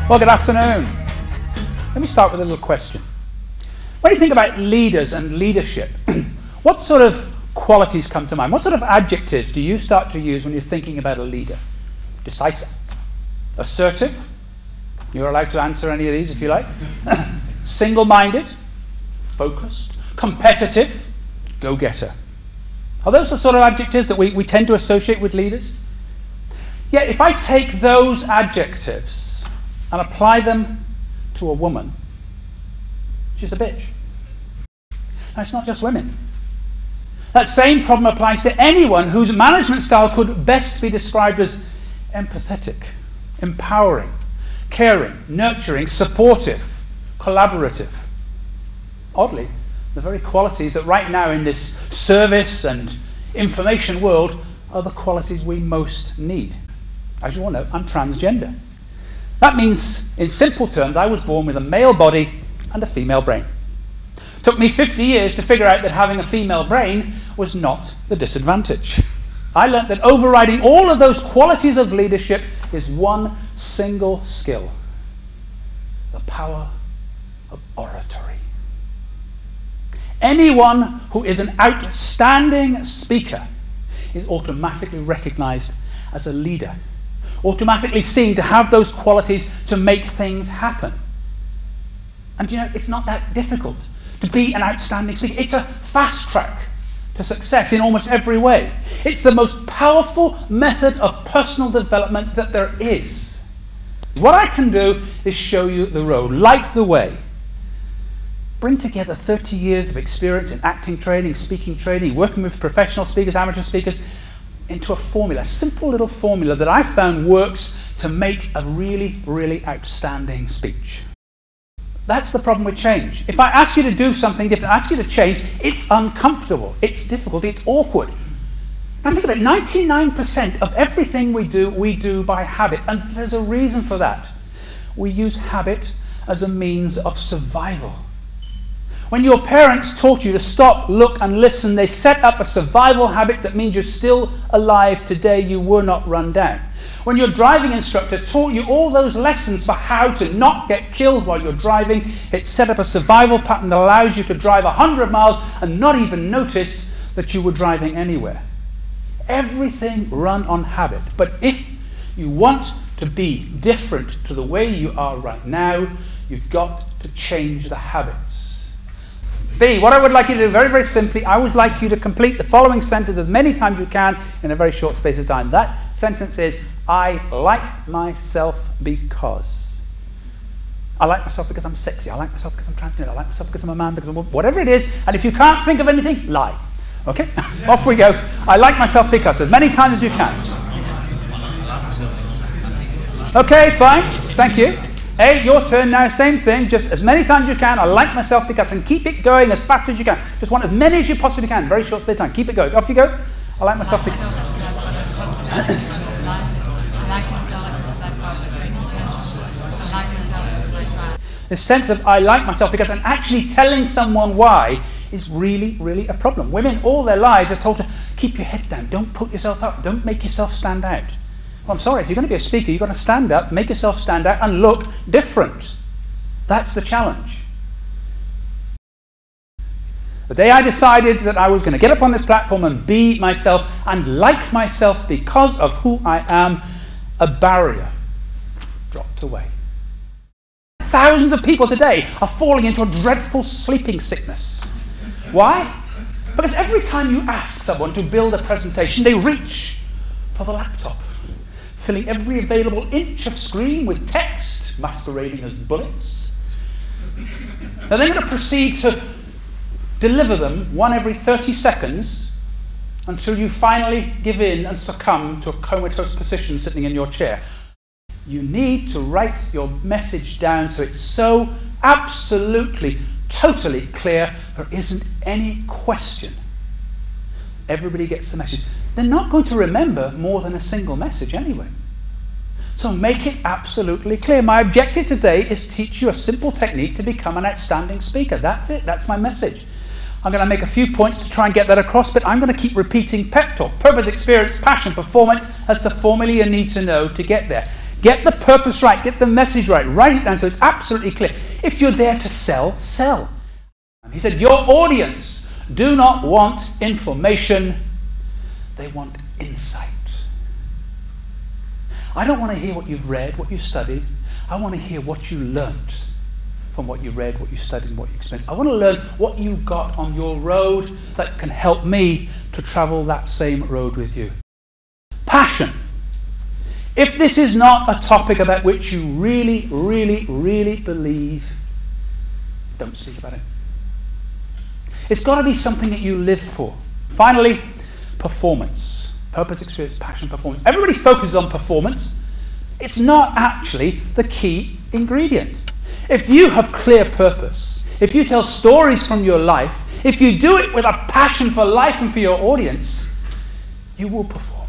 Well, good afternoon. Let me start with a little question. When you think about leaders and leadership, what sort of qualities come to mind? What sort of adjectives do you start to use when you're thinking about a leader? Decisive, assertive, you're allowed to answer any of these if you like, single-minded, focused, competitive, go-getter. Are those the sort of adjectives that we tend to associate with leaders? Yet if I take those adjectives and apply them to a woman, she's a bitch. And it's not just women. That same problem applies to anyone whose management style could best be described as empathetic, empowering, caring, nurturing, supportive, collaborative. Oddly, the very qualities that right now in this service and information world are the qualities we most need. As you all know, I'm transgender. That means, in simple terms, I was born with a male body and a female brain. It took me 50 years to figure out that having a female brain was not the disadvantage. I learned that overriding all of those qualities of leadership is one single skill: the power of oratory. Anyone who is an outstanding speaker is automatically recognized as a leader, automatically seen to have those qualities to make things happen. And you know, it's not that difficult to be an outstanding speaker. It's a fast track to success in almost every way. It's the most powerful method of personal development that there is. What I can do is show you the road, light the way. Bring together 30 years of experience in acting training, speaking training, working with professional speakers, amateur speakers, into a formula, a simple little formula that I found works to make a really, really outstanding speech. That's the problem with change. If I ask you to do something different, ask you to change, it's uncomfortable, it's difficult, it's awkward. Now think about it, 99% of everything we do by habit, and there's a reason for that. We use habit as a means of survival. When your parents taught you to stop, look and listen, they set up a survival habit that means you're still alive today, you were not run down. When your driving instructor taught you all those lessons for how to not get killed while you're driving, it set up a survival pattern that allows you to drive 100 miles and not even notice that you were driving anywhere. Everything run on habit. But if you want to be different to the way you are right now, you've got to change the habits. B, what I would like you to do, very, very simply, I would like you to complete the following sentence as many times as you can in a very short space of time. That sentence is, I like myself because. I like myself because I'm sexy. I like myself because I'm transgender. I like myself because I'm a man, because I'm whatever it is. And if you can't think of anything, lie. Okay? Off we go. I like myself because, as many times as you can. Okay, fine. Thank you. A, your turn now, same thing, just as many times as you can. I like myself because, and keep it going as fast as you can. Just want as many as you possibly can, very short space of time. Keep it going. Off you go. I like myself because. I like myself because I've got intention. I like myself because I try. This sense of I like myself because, and actually telling someone why is really, really a problem. Women all their lives are told to keep your head down, don't put yourself up, don't make yourself stand out. Well, I'm sorry, if you're going to be a speaker, you've got to stand up, make yourself stand out, and look different. That's the challenge. The day I decided that I was going to get up on this platform and be myself and like myself because of who I am, a barrier dropped away. Thousands of people today are falling into a dreadful sleeping sickness. Why? Because every time you ask someone to build a presentation, they reach for the laptop, filling every available inch of screen with text, masquerading as bullets. They're then going to proceed to deliver them one every 30 seconds until you finally give in and succumb to a comatose position sitting in your chair. You need to write your message down so it's so absolutely, totally clear there isn't any question. Everybody gets the message. They're not going to remember more than a single message anyway. So make it absolutely clear. My objective today is to teach you a simple technique to become an outstanding speaker. That's it. That's my message. I'm going to make a few points to try and get that across, but I'm going to keep repeating PEPP Talk. Purpose, experience, passion, performance. That's the formula you need to know to get there. Get the purpose right, get the message right, write it down so it's absolutely clear. If you're there to sell, sell. He said, your audience do not want information, they want insight. I don't want to hear what you've read, what you've studied. I want to hear what you learnt from what you read, what you studied, and what you experienced. I want to learn what you got on your road that can help me to travel that same road with you. Passion. If this is not a topic about which you really, really, really believe, don't speak about it. It's got to be something that you live for. Finally, performance. Purpose, experience, passion, performance. Everybody focuses on performance. It's not actually the key ingredient. If you have clear purpose, if you tell stories from your life, if you do it with a passion for life and for your audience, you will perform.